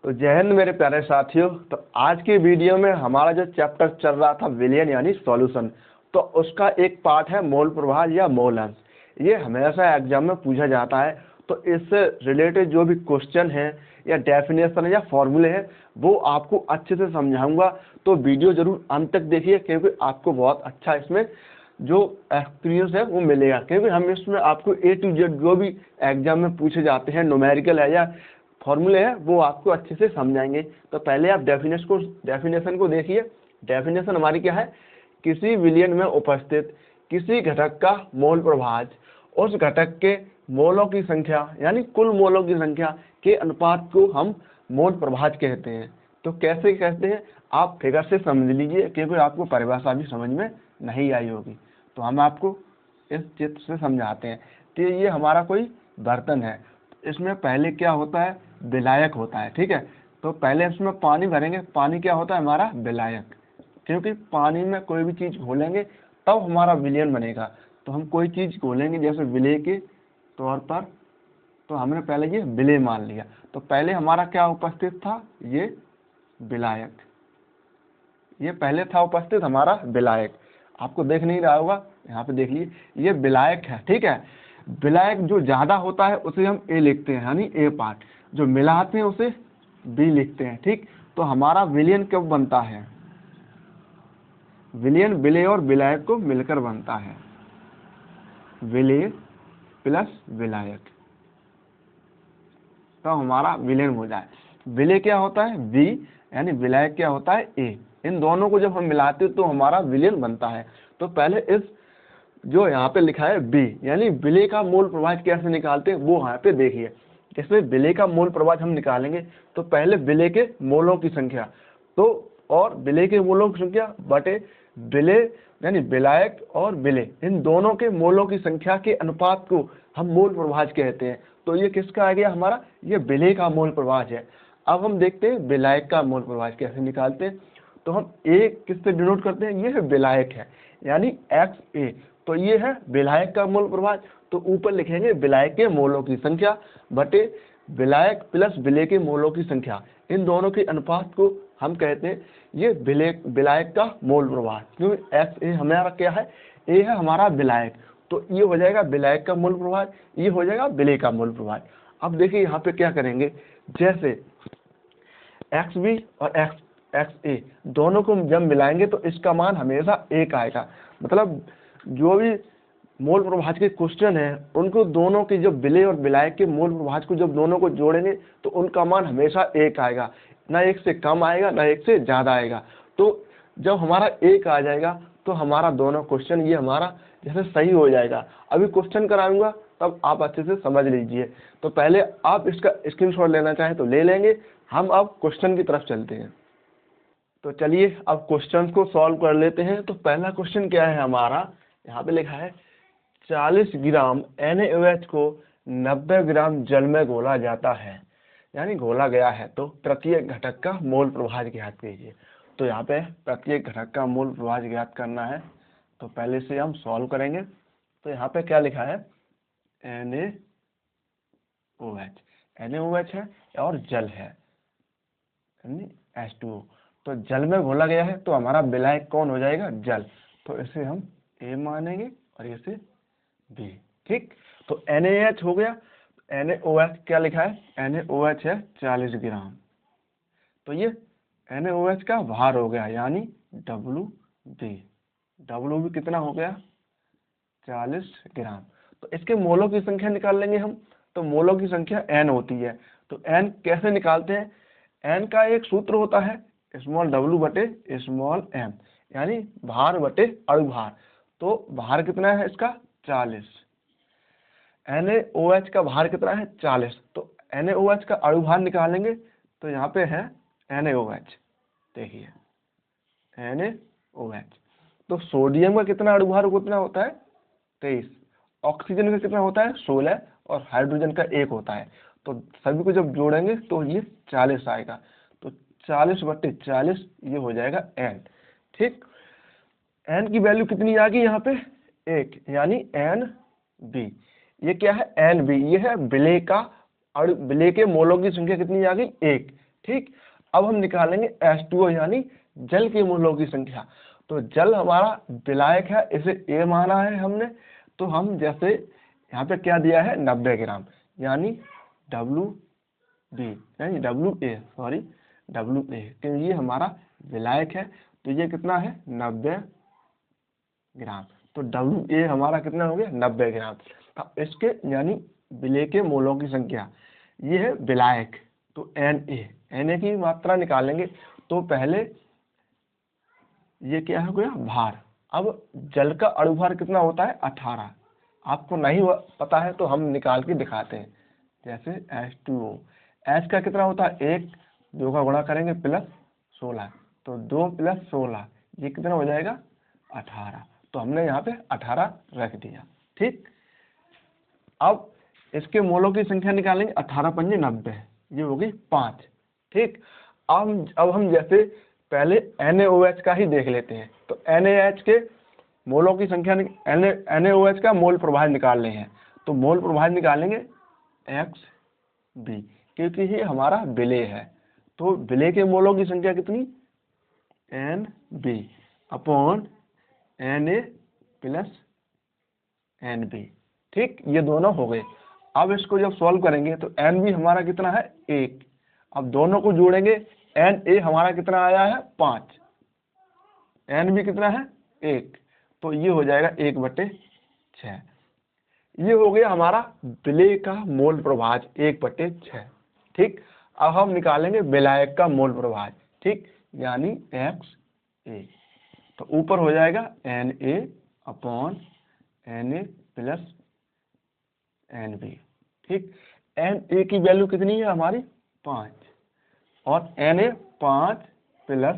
तो जय हिंद मेरे प्यारे साथियों। तो आज की वीडियो में हमारा जो चैप्टर चल रहा था विलयन यानी सॉल्यूशन, तो उसका एक पार्ट है मोल प्रभाव या मोल अंश। ये हमेशा एग्जाम में पूछा जाता है। तो इससे रिलेटेड जो भी क्वेश्चन है या डेफिनेशन या फॉर्मूले हैं वो आपको अच्छे से समझाऊंगा। तो वीडियो जरूर अंत तक देखिए, क्योंकि आपको बहुत अच्छा इसमें जो एक्सपीरियंस है वो मिलेगा। क्योंकि हम इसमें आपको A to Z जो भी एग्जाम में पूछे जाते हैं, न्यूमेरिकल है या फॉर्मूले है, वो आपको अच्छे से समझाएंगे। तो पहले आप डेफिनेशन को देखिए। डेफिनेशन हमारी क्या है? किसी विलयन में उपस्थित किसी घटक का मोल प्रभाव उस घटक के मोलों की संख्या यानी कुल मोलों की संख्या के अनुपात को हम मोल प्रभाव कहते हैं। तो कैसे कहते हैं आप फिगर से समझ लीजिए, क्योंकि आपको परिभाषा भी समझ में नहीं आई होगी। तो हम आपको इस चित्र से समझाते हैं। तो ये हमारा कोई बर्तन है, इसमें पहले क्या होता है? विलायक होता है। ठीक है, तो पहले इसमें पानी भरेंगे। पानी क्या होता है? हमारा विलायक। क्योंकि पानी में कोई भी चीज घोलेंगे तब हमारा विलयन बनेगा। तो हम कोई चीज घोलेंगे जैसे विलेय के तौर पर, तो हमने पहले ये विलेय मान लिया। तो पहले हमारा क्या उपस्थित था? ये विलायक। ये पहले था उपस्थित हमारा विलायक। आपको देख नहीं रहा होगा, यहाँ पे देख लीजिए, ये विलायक है। ठीक है, विलायक जो ज्यादा होता है उसे हम ए लिखते हैं यानी ए पार्ट, जो मिलाते हैं उसे बी लिखते हैं। ठीक, तो हमारा विलयन कब बनता है? विलयन विलेय और विलायक को मिलकर बनता है। विलेय प्लस विलायक, तो हमारा विलयन हो जाए। विलेय क्या होता है? बी, यानी विलायक क्या होता है? ए। इन दोनों को जब हम मिलाते हैं तो हमारा विलयन बनता है। तो पहले इस जो यहाँ पे लिखा है बी यानी विलेय का मोल प्रभाव कैसे निकालते हैं वो यहाँ पे देखिए। इसमें विलेय का मोल प्रभाव हम निकालेंगे तो पहले विलेय के मोलों की संख्या, तो और विलेय के मोलों की संख्या बटे विलेय यानी विलायक और विलेय, इन दोनों के मोलों की संख्या के अनुपात को हम मोल प्रभाव कहते हैं। तो ये किसका आ गया हमारा? ये विलेय का मोल प्रभाव है। अब हम देखते हैं विलायक का मोल प्रभाव कैसे निकालते हैं। तो हम ए किससे डिनोट करते हैं? ये है विलायक है यानी एक्स ए। तो ये है विलायक का मोल प्रभाव। तो ऊपर लिखेंगे विलायक के मोलों की संख्या बटे विलायक प्लस विलेय के मोलों की संख्या, इन दोनों के अनुपात को हम कहते हैं ये विलायक का मोल प्रभाव। क्योंकि एक्स ए हमारा क्या है? ए है हमारा विलायक। तो ये हो जाएगा विलायक का मोल प्रभाव, ये हो जाएगा विलेय का मोल प्रभाव। अब देखिए यहाँ पे क्या करेंगे, जैसे एक्स बी और एक्स ए दोनों को जब मिलाएंगे तो इसका मान हमेशा एक आएगा। मतलब जो भी मोल प्रभाव के क्वेश्चन है उनको दोनों के जब विलेय और विलायक के मोल प्रभाव को जब दोनों को जोड़ेंगे तो उनका मान हमेशा एक आएगा, ना एक से कम आएगा ना एक से ज्यादा आएगा। तो जब हमारा एक आ जाएगा तो हमारा दोनों क्वेश्चन ये हमारा जैसे सही हो जाएगा। अभी क्वेश्चन कराऊंगा तब आप अच्छे से समझ लीजिए। तो पहले आप इसका स्क्रीनशॉट लेना चाहें तो ले लेंगे। हम अब क्वेश्चन की तरफ चलते हैं। तो चलिए अब क्वेश्चन को सॉल्व कर लेते हैं। तो पहला क्वेश्चन क्या है हमारा? यहाँ पे लिखा है 40 ग्राम NaOH को 90 ग्राम जल में घोला जाता है, यानी घोला गया है। तो प्रत्येक घटक का मोल प्रभाव ज्ञात कीजिए। तो यहाँ पे प्रत्येक घटक का मोल प्रभाव ज्ञात करना है। तो पहले से हम सॉल्व करेंगे। तो यहाँ पे क्या लिखा है? NaOH है और जल है यानी H2O। तो जल में घोला गया है तो हमारा विलायक कौन हो जाएगा? जल। तो इसे हम A मानेंगे और इसे B। ठीक, तो NaH हो गया। NaOH क्या लिखा है? NaOH है 40 ग्राम। तो ये NaOH का भार हो गया यानी WB। WB कितना हो गया? 40 ग्राम। तो इसके मोलों की संख्या निकाल लेंगे हम। तो मोलों की संख्या N होती है। तो N कैसे निकालते हैं? N का एक सूत्र होता है स्मॉल w बटे स्मॉल m, यानी भार बटे अणुभार। तो भार कितना है इसका? 40। NaOH का भार कितना है? 40। तो NaOH का अणुभार निकालेंगे तो यहाँ पे है NaOH। देखिए NaOH। तो सोडियम का कितना अणुभार कितना होता है? 23। ऑक्सीजन का कितना होता है? 16। और हाइड्रोजन का 1 होता है। तो सभी को जब जोड़ेंगे तो ये 40 आएगा। तो 40 बटे 40 ये हो जाएगा N। ठीक, N की वैल्यू कितनी आ गई यहाँ पे? 1, यानी NB। ये क्या है? NB। ये है विलेय का, और विलेय के मोलों की संख्या कितनी आ गई? 1, ठीक। अब हम निकालेंगे H2O यानी जल के मोलों की संख्या। तो जल हमारा विलायक है, इसे A माना है हमने, तो हम जैसे यहाँ पे क्या दिया है 90 ग्राम, यानी WB यानी WA क्योंकि ये हमारा विलायक है, तो ये कितना है 90 ग्राम। तो WA हमारा कितना हो गया 90 ग्राम। अब इसके यानी विलेय के मोलों की संख्या, ये है विलायक, तो Na की मात्रा निकालेंगे। तो पहले ये क्या हो गया भार। अब जल का अणुभार कितना होता है 18। आपको नहीं पता है तो हम निकाल के दिखाते हैं। जैसे H2O, H का कितना होता है 1, 2 का गुणा करेंगे प्लस 16, तो 2 + 16 ये कितना हो जाएगा 18। तो हमने यहाँ पे 18 रख दिया। ठीक। अब इसके मोलों की संख्या निकालेंगे, 18 × 5 = 90, ये होगी 5। ठीक। अब हम जैसे पहले NaOH का ही देख लेते हैं। तो NaH के मोलों की संख्या NaOH का मोल प्रभार निकालने हैं। तो मोल प्रभार निकालेंगे XB, क्योंकि ये हमारा विलेय है। तो विलेय के मोलों की संख्या कितनी NB / Na + NB। ठीक, ये दोनों हो गए। अब इसको जब सॉल्व करेंगे तो NB हमारा कितना है 1। अब दोनों को जोड़ेंगे, Na हमारा कितना आया है 5, NB कितना है 1, तो ये हो जाएगा 1/6। ये हो गया हमारा विलेय का मोल प्रभाज 1/6। ठीक। अब हम निकालेंगे विलायक का मोल प्रभाज। ठीक, यानी XA। तो ऊपर हो जाएगा Na / Na + NB। ठीक। Na की वैल्यू कितनी है हमारी 5, और Na 5 +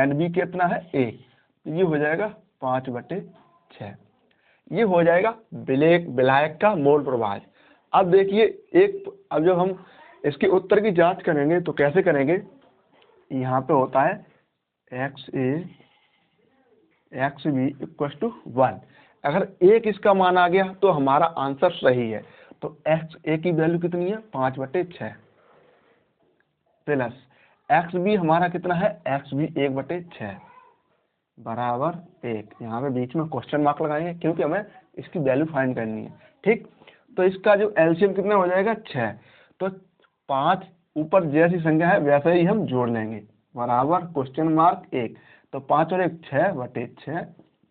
NB कितना है 1, तो ये हो जाएगा 5/6। ये हो जाएगा विलायक का मोल प्रभाज। अब देखिए अब जब हम इसके उत्तर की जांच करेंगे तो कैसे करेंगे, यहाँ पे होता है XA XB = 1। अगर 1 इसका मान आ गया तो हमारा आंसर सही है। तो XA की वैल्यू कितनी है 5/6 प्लस XB हमारा कितना है XB 1/6 बराबर 1। यहाँ पे बीच में क्वेश्चन मार्क लगाएंगे क्योंकि हमें इसकी वैल्यू फाइंड करनी है। ठीक। तो इसका जो एलसीएम कितना हो जाएगा 6। तो 5 ऊपर जैसी संख्या है वैसे ही हम जोड़ लेंगे, बराबर क्वेश्चन मार्क 1। तो 5 और 1 6/6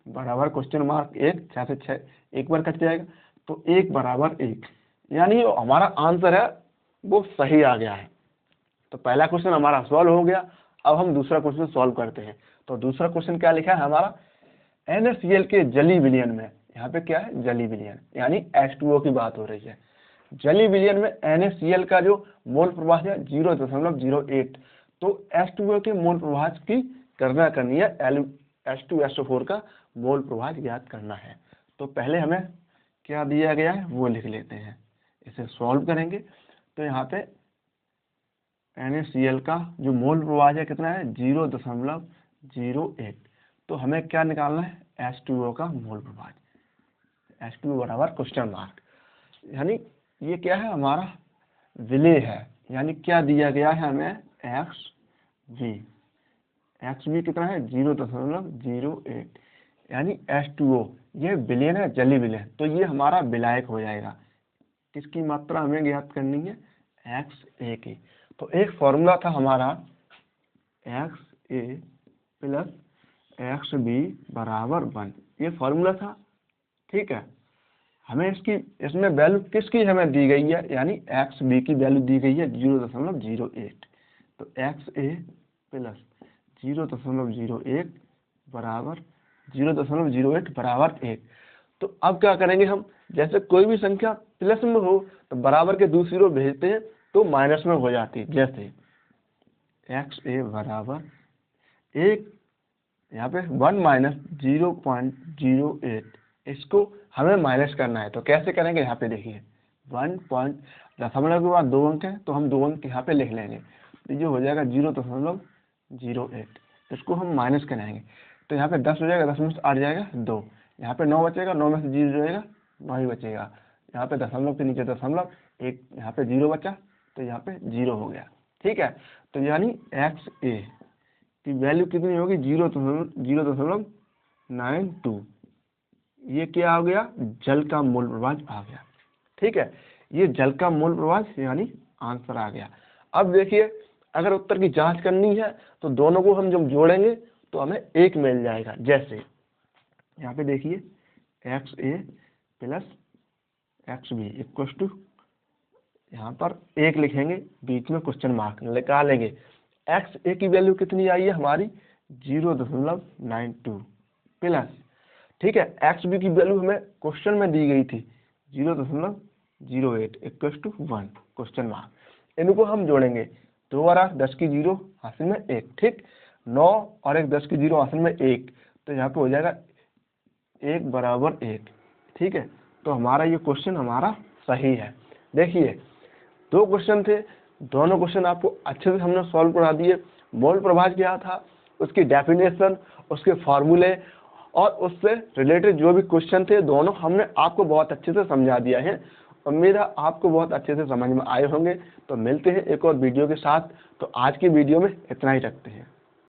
बराबर क्वेश्चन मार्क 1। 6 से 6 एक बार कट जाएगा, तो 1 = 1, यानी हमारा आंसर है वो सही आ गया है। तो पहला क्वेश्चन हमारा सॉल्व हो गया। अब हम दूसरा क्वेश्चन सॉल्व करते हैं। तो दूसरा क्वेश्चन क्या लिखा है हमारा, NaCl के जलीय विलयन में, यहाँ पे क्या है जलीय विलयन, यानी H2O की बात हो रही है। जलीय विलयन में NaCl का जो मोल प्रभाज है 0.08। तो H2O के मोल प्रभाज की गणना करनी है, H2SO4 का मोल प्रभाज ज्ञात करना है। तो पहले हमें क्या दिया गया है वो लिख लेते हैं, इसे सॉल्व करेंगे। तो यहाँ पे NaCl का जो मोल प्रभाज है कितना है 0.08। तो हमें क्या निकालना है H2O का मोल प्रभाज। H2O बराबर क्वेश्चन मार्क, यानी ये क्या है हमारा विलेय है, यानी क्या दिया गया है हमें XB कितना है 0.08, यानी H2O ये विलयन है जलीय विलयन, तो ये हमारा विलायक हो जाएगा। किसकी मात्रा हमें ज्ञात करनी है XA की। तो एक फॉर्मूला था हमारा XA + XB = 1, ये फॉर्मूला था। ठीक है, हमें इसमें वैल्यू किसकी हमें दी गई है, यानी XB की वैल्यू दी गई है 0.08। तो XA + 0.08 बराबर 0.08 बराबर 1। तो अब क्या करेंगे हम, जैसे कोई भी संख्या प्लस में हो तो बराबर के दूसरी रो भेजते हैं तो माइनस में हो जाती है। जैसे XA बराबर 1, यहाँ पे 1 - 0.08, इसको हमें माइनस करना है। तो कैसे करेंगे, यहाँ पे देखिए 1 दशमलव के बाद 2 अंक है तो हम 2 अंक यहाँ पे लिख लेंगे, तो ये हो जाएगा 0.08। इसको हम माइनस कराएंगे तो यहाँ पे 10 हो जाएगा, 10 में से 8 जाएगा 2, यहाँ पे 9 बचेगा, 9 में से 0 जाएगा 9 ही बचेगा। यहाँ पे दशमलव के नीचे दशमलव, एक यहाँ पे 0 बचा तो यहाँ पे 0 हो गया। ठीक है। तो यानी एक्स ए की वैल्यू कितनी होगी 0.092। ये क्या आ गया, जल का मूल प्रवाह आ गया। ठीक है, ये जल का मूल प्रवाह यानी आंसर आ गया। अब देखिए अगर उत्तर की जांच करनी है तो दोनों को हम जब जोड़ेंगे तो हमें एक मिल जाएगा। जैसे यहाँ पे देखिए X A plus X B equal to, यहाँ पर एक लिखेंगे, बीच में क्वेश्चन मार्क निकालेंगे। एक्स ए की वैल्यू कितनी आई है हमारी 0.92 प्लस, ठीक है, एक्स बी की वैल्यू हमें क्वेश्चन में दी गई थी 0.08 इक्वल टू 1 क्वेश्चन मार्क। इनको हम जोड़ेंगे, 2 और 8 10 की 0 हासिल में 1, ठीक, 9 और 1 10 की 0 हासिल में 1, तो यहाँ पे हो जाएगा 1 बराबर 1। ठीक है, तो हमारा ये क्वेश्चन हमारा सही है। देखिए 2 क्वेश्चन थे, दोनों क्वेश्चन आपको अच्छे से हमने सॉल्व करा दिए। मोल प्रवाह क्या था, उसकी डेफिनेशन, उसके फार्मूले और उससे रिलेटेड जो भी क्वेश्चन थे दोनों हमने आपको बहुत अच्छे से समझा दिया है। उम्मीद है आपको बहुत अच्छे से समझ में आए होंगे। तो मिलते हैं एक और वीडियो के साथ। तो आज की वीडियो में इतना ही रखते हैं।